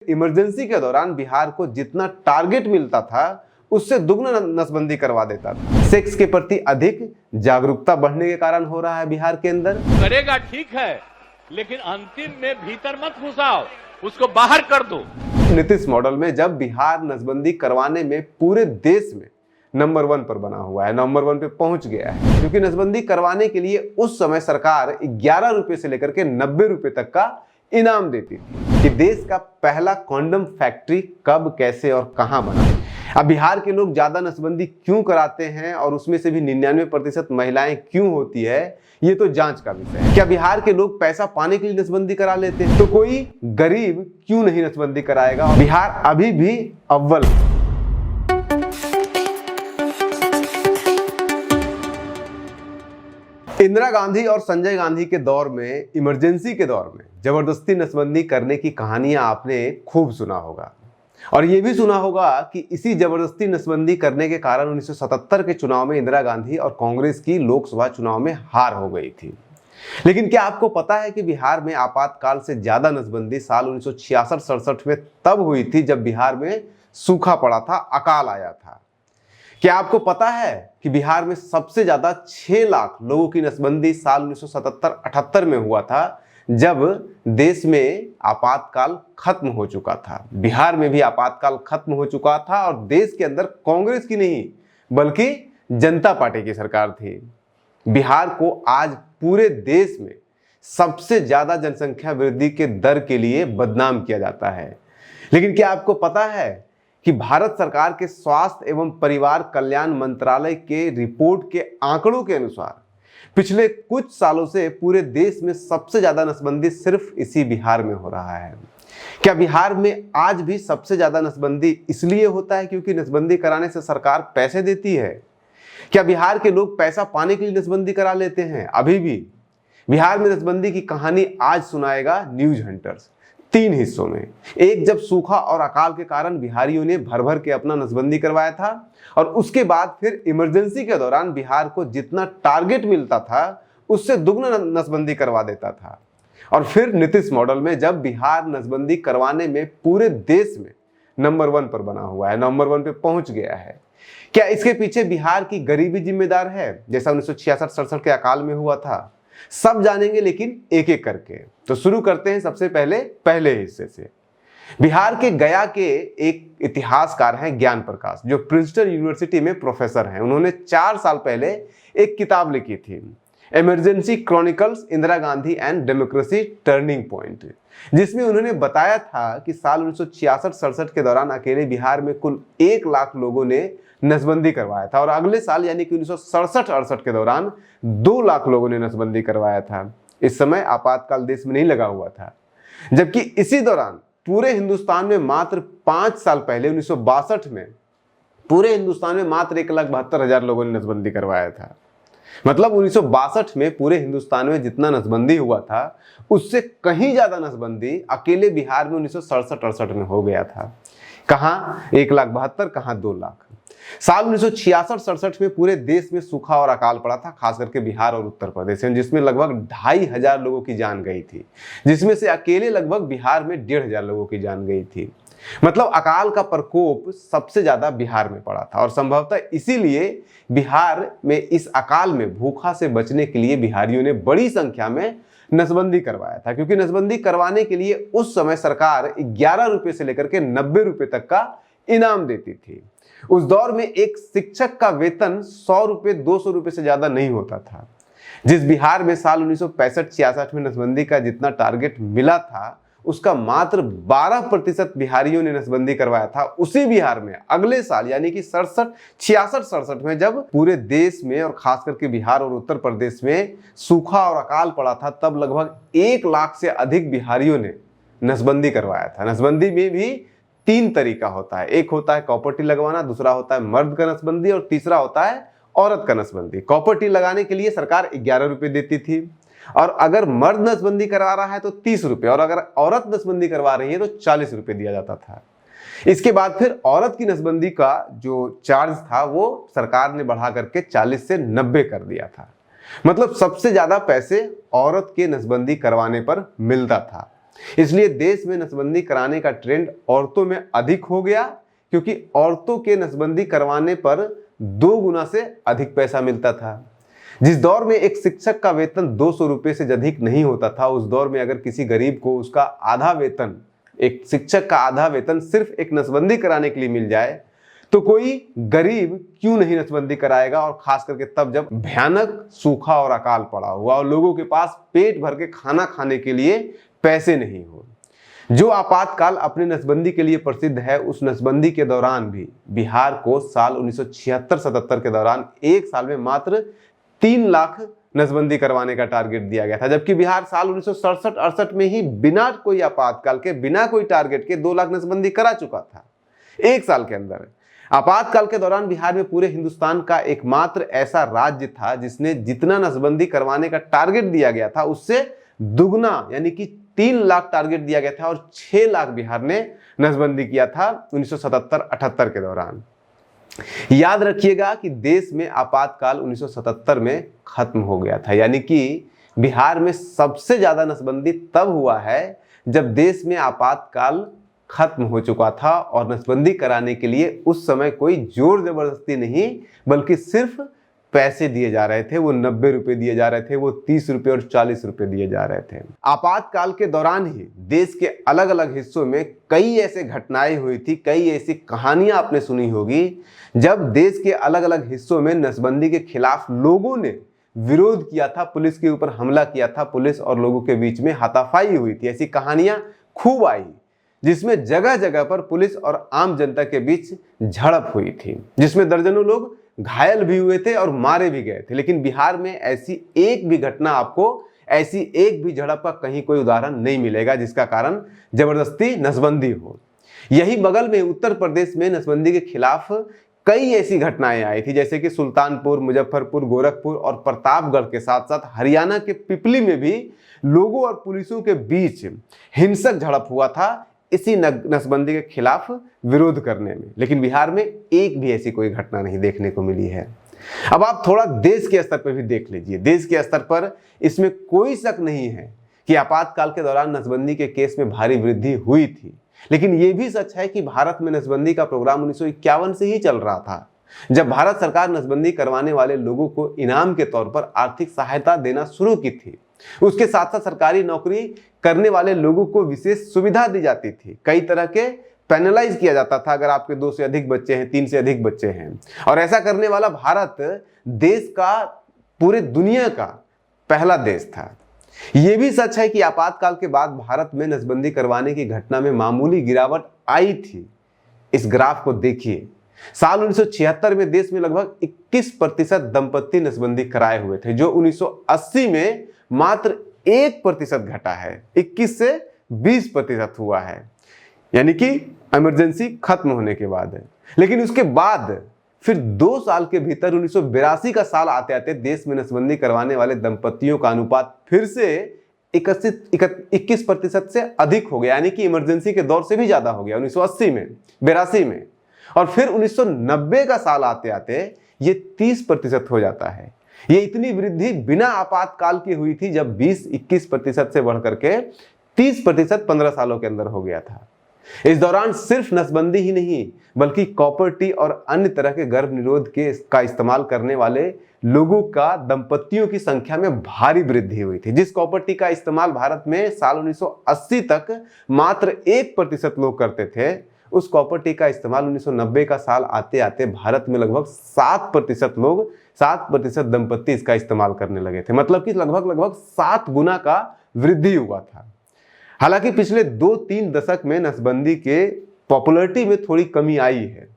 Emergency के दौरान बिहार को जितना टारगेट मिलता था उससे दुगना नसबंदी करवा देता था। सेक्स के प्रति अधिक जागरूकता बढ़ने के कारण हो रहा है बिहार के अंदर। करेगा ठीक है, लेकिन अंतिम में भीतर मत घुसाओ, उसको बाहर कर दो। नीतीश मॉडल में जब बिहार नसबंदी करवाने में पूरे देश में नंबर 1 पर बना हुआ है, नंबर 1 पे पहुंच गया है, क्योंकि नसबंदी करवाने के लिए उस समय सरकार 11 रुपए से लेकर के 90 रुपए तक का इनाम देती थी कि देश का पहला कॉन्डम फैक्ट्री कब, कैसे और कहां बना। अब बिहार के लोग ज्यादा नसबंदी क्यों कराते हैं और उसमें से भी 99% महिलाएं क्यों होती है, ये तो जांच का विषय है। क्या बिहार के लोग पैसा पाने के लिए नसबंदी करा लेते हैं? तो कोई गरीब क्यों नहीं नसबंदी कराएगा? बिहार अभी भी अव्वल। इंदिरा गांधी और संजय गांधी के दौर में, इमरजेंसी के दौर में जबरदस्ती नसबंदी करने की कहानियां आपने खूब सुना होगा और ये भी सुना होगा कि इसी जबरदस्ती नसबंदी करने के कारण 1977 के चुनाव में इंदिरा गांधी और कांग्रेस की लोकसभा चुनाव में हार हो गई थी। लेकिन क्या आपको पता है कि बिहार में आपातकाल से ज्यादा नसबंदी साल 1966-67 में तब हुई थी जब बिहार में सूखा पड़ा था, अकाल आया था। क्या आपको पता है कि बिहार में सबसे ज्यादा 6 लाख लोगों की नसबंदी साल 1977-78 में हुआ था, जब देश में आपातकाल खत्म हो चुका था। बिहार में भी आपातकाल खत्म हो चुका था और देश के अंदर कांग्रेस की नहीं बल्कि जनता पार्टी की सरकार थी। बिहार को आज पूरे देश में सबसे ज्यादा जनसंख्या वृद्धि के दर के लिए बदनाम किया जाता है। लेकिन क्या आपको पता है कि भारत सरकार के स्वास्थ्य एवं परिवार कल्याण मंत्रालय के रिपोर्ट के आंकड़ों के अनुसार पिछले कुछ सालों से पूरे देश में सबसे ज्यादा नसबंदी सिर्फ इसी बिहार में हो रहा है। क्या बिहार में आज भी सबसे ज्यादा नसबंदी इसलिए होता है क्योंकि नसबंदी कराने से सरकार पैसे देती है? क्या बिहार के लोग पैसा पाने के लिए नसबंदी करा लेते हैं? अभी भी बिहार में नसबंदी की कहानी आज सुनाएगा न्यूज हंटर्स 3 हिस्सों में। एक, जब सूखा और अकाल के कारण बिहारियों ने भर भर के अपना नसबंदी करवाया था, और उसके बाद फिर इमरजेंसी के दौरान बिहार को जितना टारगेट मिलता था उससे दुगना नसबंदी करवा देता था। और फिर नीतीश मॉडल में जब बिहार नसबंदी करवाने में पूरे देश में नंबर 1 पर बना हुआ है, नंबर 1 पे पहुंच गया है। क्या इसके पीछे बिहार की गरीबी जिम्मेदार है, जैसा 1966-67 के अकाल में हुआ था? सब जानेंगे, लेकिन एक एक करके। तो शुरू करते हैं सबसे पहले हिस्से से। बिहार के गया के एक इतिहासकार हैं ज्ञान प्रकाश, जो प्रिंसटन यूनिवर्सिटी में प्रोफेसर हैं। उन्होंने 4 साल पहले एक किताब लिखी थी, emergency chronicles Indira Gandhi and democracy turning point, जिसमें उन्होंने बताया था कि साल 1966-67 के दौरान अकेले बिहार में कुल 1 लाख लोगों ने नसबंदी करवाया था, और अगले साल यानी कि 1967-68 के दौरान 2 लाख लोगों ने नसबंदी करवाया था। इस समय आपातकाल देश में नहीं लगा हुआ था। जबकि इसी दौरान पूरे हिंदुस्तान में मात्र 5 साल पहले 1962 में पूरे हिंदुस्तान में मात्र 1,72,000 लोगों ने नसबंदी करवाया था। मतलब 1962 में पूरे हिंदुस्तान में जितना नसबंदी हुआ था उससे कहीं ज्यादा नसबंदी अकेले बिहार में 1967-68 में हो गया था। कहां 1,72,000, कहां 2 लाख। साल 1966-67 में पूरे देश में सूखा और अकाल पड़ा था, खास करके बिहार और उत्तर प्रदेश में, जिसमें लगभग 2,500 लोगों की जान गई थी, जिसमें से अकेले लगभग बिहार में 1,500 लोगों की जान गई थी। मतलब अकाल का प्रकोप सबसे ज्यादा बिहार में पड़ा था, और संभवतः इसीलिए बिहार में इस अकाल में भूखा से बचने के लिए बिहारियों ने बड़ी संख्या में नसबंदी करवाया था, क्योंकि नसबंदी करवाने के लिए उस समय सरकार 11 रुपए से लेकर के 90 रुपए तक का इनाम देती थी। उस दौर में एक शिक्षक का वेतन 100 रुपए 200 रुपए से ज्यादा नहीं होता था। जिस बिहार में साल 1965-66 में नसबंदी का जितना टारगेट मिला था उसका मात्र 12% बिहारियों ने नसबंदी करवाया था। उसी बिहार में अगले साल यानी कि 66-67 में जब पूरे देश में और खास करके बिहार और उत्तर प्रदेश में सूखा और अकाल पड़ा था, तब लगभग 1 लाख से अधिक बिहारियों ने नसबंदी करवाया था। नसबंदी में भी 3 तरीका होता है। एक होता है कॉपर लगवाना, दूसरा होता है मर्द का नसबंदी, और तीसरा होता है औरत का नसबंदी। कॉपर लगाने के लिए सरकार 11 रुपए देती थी, और अगर मर्द नसबंदी करवा रहा है तो 30 रुपए, और अगर औरत नसबंदी करवा रही है तो 40 रुपए दिया जाता था। इसके बाद फिर औरत की नसबंदी का जो चार्ज था वो सरकार ने बढ़ा करके 40 से 90 कर दिया था। मतलब सबसे ज्यादा पैसे औरत के नसबंदी करवाने पर मिलता था। इसलिए देश में नसबंदी कराने का ट्रेंड औरतों में अधिक हो गया, क्योंकि औरतों के नसबंदी करवाने पर 2 गुना से अधिक पैसा मिलता था। जिस दौर में एक शिक्षक का वेतन 200 रुपये से अधिक नहीं होता था, उस दौर में अगर किसी गरीब को उसका आधा वेतन, एक शिक्षक का आधा वेतन सिर्फ एक नसबंदी कराने के लिए मिल जाए, तो कोई गरीब क्यों नहीं नसबंदी कराएगा। और खास करके तब जब भयानक सूखा और अकाल पड़ा हुआ और लोगों के पास पेट भर के खाना खाने के लिए पैसे नहीं हो। जो आपातकाल अपने नसबंदी के लिए प्रसिद्ध है, उस नसबंदी के दौरान भी बिहार को साल 1976-77 के दौरान एक साल में मात्र 3 लाख नसबंदी करवाने का टारगेट दिया गया था, जबकि बिहार साल 1967-68 में ही बिना कोई आपातकाल के, बिना कोई टारगेट के 2 लाख नसबंदी करा चुका था एक साल के अंदर। आपातकाल के दौरान बिहार में पूरे हिंदुस्तान का एकमात्र ऐसा राज्य था जिसने जितना नसबंदी करवाने का टारगेट दिया गया था उससे दुगना, यानी कि 3 लाख टारगेट दिया गया था और 6 लाख बिहार ने नसबंदी किया था 1977-78 के दौरान। याद रखिएगा कि देश में आपातकाल 1977 में खत्म हो गया था, यानी कि बिहार में सबसे ज्यादा नसबंदी तब हुआ है जब देश में आपातकाल खत्म हो चुका था और नसबंदी कराने के लिए उस समय कोई जोर जबरदस्ती नहीं, बल्कि सिर्फ पैसे दिए जा रहे थे। वो 90 रुपए दिए जा रहे थे, वो 30 रुपए और 40 रुपए दिए जा रहे थे। आपातकाल के दौरान ही देश के अलग अलग हिस्सों में कई ऐसे घटनाएं हुई थी, कई ऐसी कहानियां आपने सुनी होगी जब देश के अलग अलग हिस्सों में नसबंदी के खिलाफ लोगों ने विरोध किया था, पुलिस के ऊपर हमला किया था, पुलिस और लोगों के बीच में हाथापाई हुई थी। ऐसी कहानियां खूब आई जिसमें जगह जगह पर पुलिस और आम जनता के बीच झड़प हुई थी, जिसमें दर्जनों लोग घायल भी हुए थे और मारे भी गए थे। लेकिन बिहार में ऐसी एक भी घटना, आपको ऐसी एक भी झड़प का कहीं कोई उदाहरण नहीं मिलेगा जिसका कारण जबरदस्ती नसबंदी हो। यही बगल में उत्तर प्रदेश में नसबंदी के खिलाफ कई ऐसी घटनाएं आई थी, जैसे कि सुल्तानपुर, मुजफ्फरपुर, गोरखपुर और प्रतापगढ़ के साथ साथ हरियाणा के पिपली में भी लोगों और पुलिसों के बीच हिंसक झड़प हुआ था इसी नसबंदी के खिलाफ विरोध करने में। लेकिन बिहार में एक भी ऐसी कोई घटना नहीं देखने को मिली है। अब आप थोड़ा देश के स्तर पर भी देख लीजिए। देश के स्तर पर इसमें कोई शक नहीं है कि आपातकाल के दौरान नसबंदी के केस में भारी वृद्धि हुई थी, लेकिन यह भी सच है कि भारत में नसबंदी का प्रोग्राम 1951 से ही चल रहा था, जब भारत सरकार नसबंदी करवाने वाले लोगों को इनाम के तौर पर आर्थिक सहायता देना शुरू की थी। उसके साथ साथ सरकारी नौकरी करने वाले लोगों को विशेष सुविधा दी जाती थी, कई तरह के पेनलाइज किया जाता था अगर आपके 2 से अधिक बच्चे हैं, 3 से अधिक बच्चे हैं। और ऐसा करने वाला भारत देश का, पूरे दुनिया का पहला देश था। यह भी सच है कि आपातकाल के बाद भारत में नसबंदी करवाने की घटना में मामूली गिरावट आई थी। इस ग्राफ को देखिए। साल 1976 में देश में लगभग 21% दंपत्ति नसबंदी कराए हुए थे, जो 1980 में मात्र 1% घटा है, 21 से 20% हुआ है, यानी कि इमरजेंसी खत्म होने के बाद है। लेकिन उसके बाद फिर 2 साल के भीतर 1982 का साल आते आते देश में नसबंदी करवाने वाले दंपतियों का अनुपात फिर से 21% से अधिक हो गया, यानी कि इमरजेंसी के दौर से भी ज्यादा हो गया 1980 में, 82 में। और फिर 1990 का साल आते आते ये 30% हो जाता है। ये इतनी वृद्धि बिना आपातकाल की हुई थी, जब 20-21% से बढ़कर के 30% 15 सालों के अंदर हो गया था। इस दौरान सिर्फ नसबंदी ही नहीं, बल्कि कॉपर टी और अन्य तरह के गर्भ निरोध का इस्तेमाल करने वाले लोगों का, दंपतियों की संख्या में भारी वृद्धि हुई थी। जिस कॉपर टी का इस्तेमाल भारत में साल 1980 तक मात्र 1% लोग करते थे, उस कॉपर टी का इस्तेमाल 1990 का साल आते आते भारत में लगभग 7% लोग, 7% दंपत्ति इसका इस्तेमाल करने लगे थे। मतलब कि लगभग 7 गुना का वृद्धि हुआ था। हालांकि पिछले 2-3 दशक में नसबंदी के पॉपुलैरिटी में थोड़ी कमी आई है,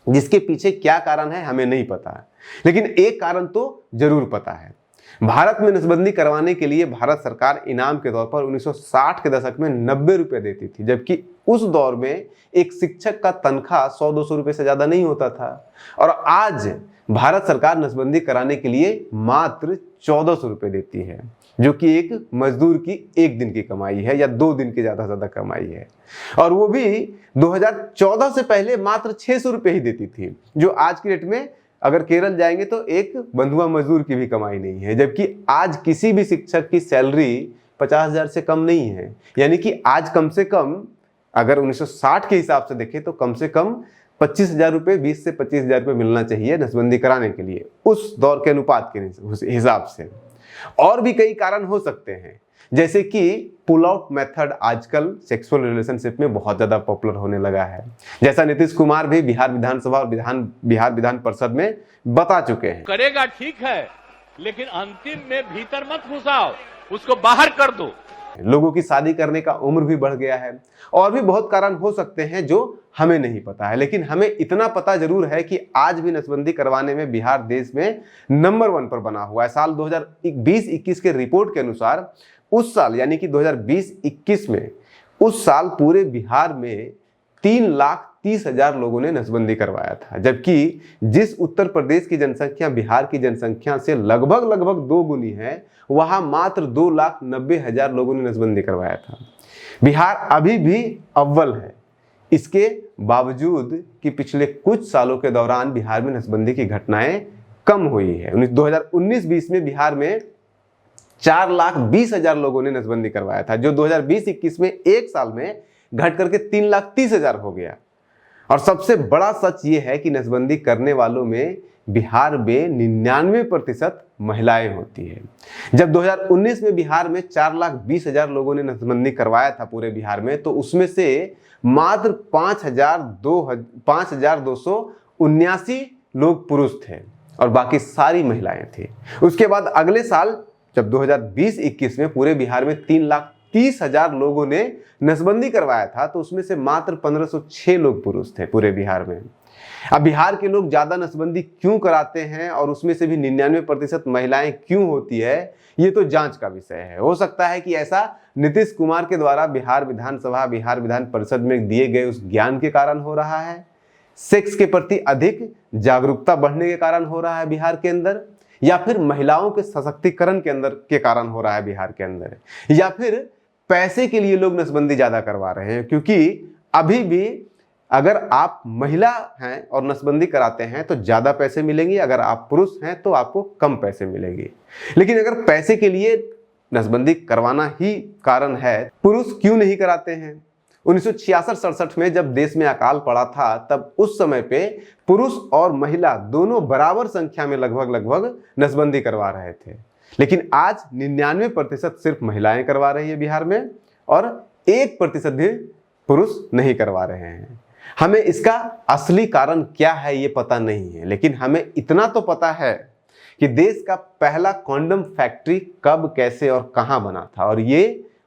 जिसके पीछे क्या कारण है हमें नहीं पता है, लेकिन एक कारण तो जरूर पता है। भारत में नसबंदी करवाने के लिए भारत सरकार इनाम के तौर पर 1960 के दशक में 90 रुपए देती थी, जबकि उस दौर में एक शिक्षक का तनख्वाह 100-200 रुपए से ज्यादा नहीं होता था। और आज भारत सरकार नसबंदी कराने के लिए मात्र 1400 रुपए देती है, जो कि एक मजदूर की 1 दिन की कमाई है या 2 दिन की ज्यादा से ज्यादा कमाई है। और वो भी 2014 से पहले मात्र 600 रुपए ही देती थी, जो आज की डेट में अगर केरल जाएंगे तो एक बंधुआ मजदूर की भी कमाई नहीं है। जबकि आज किसी भी शिक्षक की सैलरी 50,000 से कम नहीं है। यानी कि आज कम से कम अगर 1960 के हिसाब से देखें तो कम से कम 25,000 रुपये, 20 से 25,000 रुपये मिलना चाहिए नसबंदी कराने के लिए, उस दौर के अनुपात के हिसाब से। और भी कई कारण हो सकते हैं, जैसे कि पुल आउट मेथड आजकल सेक्सुअल रिलेशनशिप में बहुत ज्यादा पॉपुलर होने लगा है, जैसा नीतीश कुमार भी बिहार विधानसभा और बिहार विधान परिषद में बता चुके हैं। करेगा ठीक है, लेकिन अंतिम में भीतर मत घुसाओ, उसको बाहर कर दो। लोगों की शादी करने का उम्र भी बढ़ गया है, और भी बहुत कारण हो सकते हैं जो हमें नहीं पता है, लेकिन हमें इतना पता जरूर है कि आज भी नसबंदी करवाने में बिहार देश में नंबर 1 पर बना हुआ है। साल 2020-21 के रिपोर्ट के अनुसार उस साल यानी कि 2020-21 में उस साल पूरे बिहार में 3,30,000 लोगों ने नसबंदी करवाया था, जबकि जिस उत्तर प्रदेश की जनसंख्या बिहार की जनसंख्या से लगभग 2 गुनी है, वहां मात्र 2,90,000 लोगों ने नसबंदी करवाया था। बिहार अभी भी अव्वल है, इसके बावजूद कि पिछले कुछ सालों के दौरान बिहार में नसबंदी की घटनाएं कम हुई है। 2019-20 में बिहार में 4,20,000 लोगों ने नसबंदी करवाया था, जो 2020-21 में एक साल में घट करके 3,30,000 हो गया। और सबसे बड़ा सच ये है कि नसबंदी करने वालों में बिहार में 99% महिलाएं होती है। जब 2019 में बिहार में 4,20,000 लोगों ने नसबंदी करवाया था पूरे बिहार में, तो उसमें से मात्र 5,279 लोग पुरुष थे और बाकी सारी महिलाएं थी। उसके बाद अगले साल जब 2020-21 में पूरे बिहार में 3,30,000 लोगों ने नसबंदी करवाया था, तो उसमें से मात्र 1,506 लोग पुरुष थे पूरे बिहार में। अब बिहार के लोग ज्यादा नसबंदी क्यों कराते हैं और उसमें से भी 99% महिलाएं क्यों होती है, ये तो जांच का विषय है। हो सकता है कि ऐसा नीतीश कुमार के द्वारा बिहार विधानसभा, बिहार विधान परिषद में दिए गए उस ज्ञान के कारण हो रहा है, सेक्स के प्रति अधिक जागरूकता बढ़ने के कारण हो रहा है बिहार के अंदर, या फिर महिलाओं के सशक्तिकरण के कारण हो रहा है बिहार के अंदर, या फिर पैसे के लिए लोग नसबंदी ज्यादा करवा रहे हैं। क्योंकि अभी भी अगर आप महिला हैं और नसबंदी कराते हैं तो ज्यादा पैसे मिलेंगे, अगर आप पुरुष हैं तो आपको कम पैसे मिलेंगे। लेकिन अगर पैसे के लिए नसबंदी करवाना ही कारण है, पुरुष क्यों नहीं कराते हैं? 1966-67 में जब देश में अकाल पड़ा था, तब उस समय पे पुरुष और महिला दोनों बराबर संख्या में लगभग नसबंदी करवा रहे थे। लेकिन आज 99% सिर्फ महिलाएं करवा रही है बिहार में, और 1% भी पुरुष नहीं करवा रहे हैं। हमें इसका असली कारण क्या है ये पता नहीं है, लेकिन हमें इतना तो पता है कि देश का पहला कॉन्डम फैक्ट्री कब, कैसे और कहां बना था, और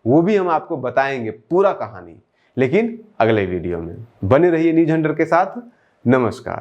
वो भी हम आपको बताएंगे पूरा कहानी, लेकिन अगले वीडियो में। बने रहिए न्यूज हंटर के साथ। नमस्कार।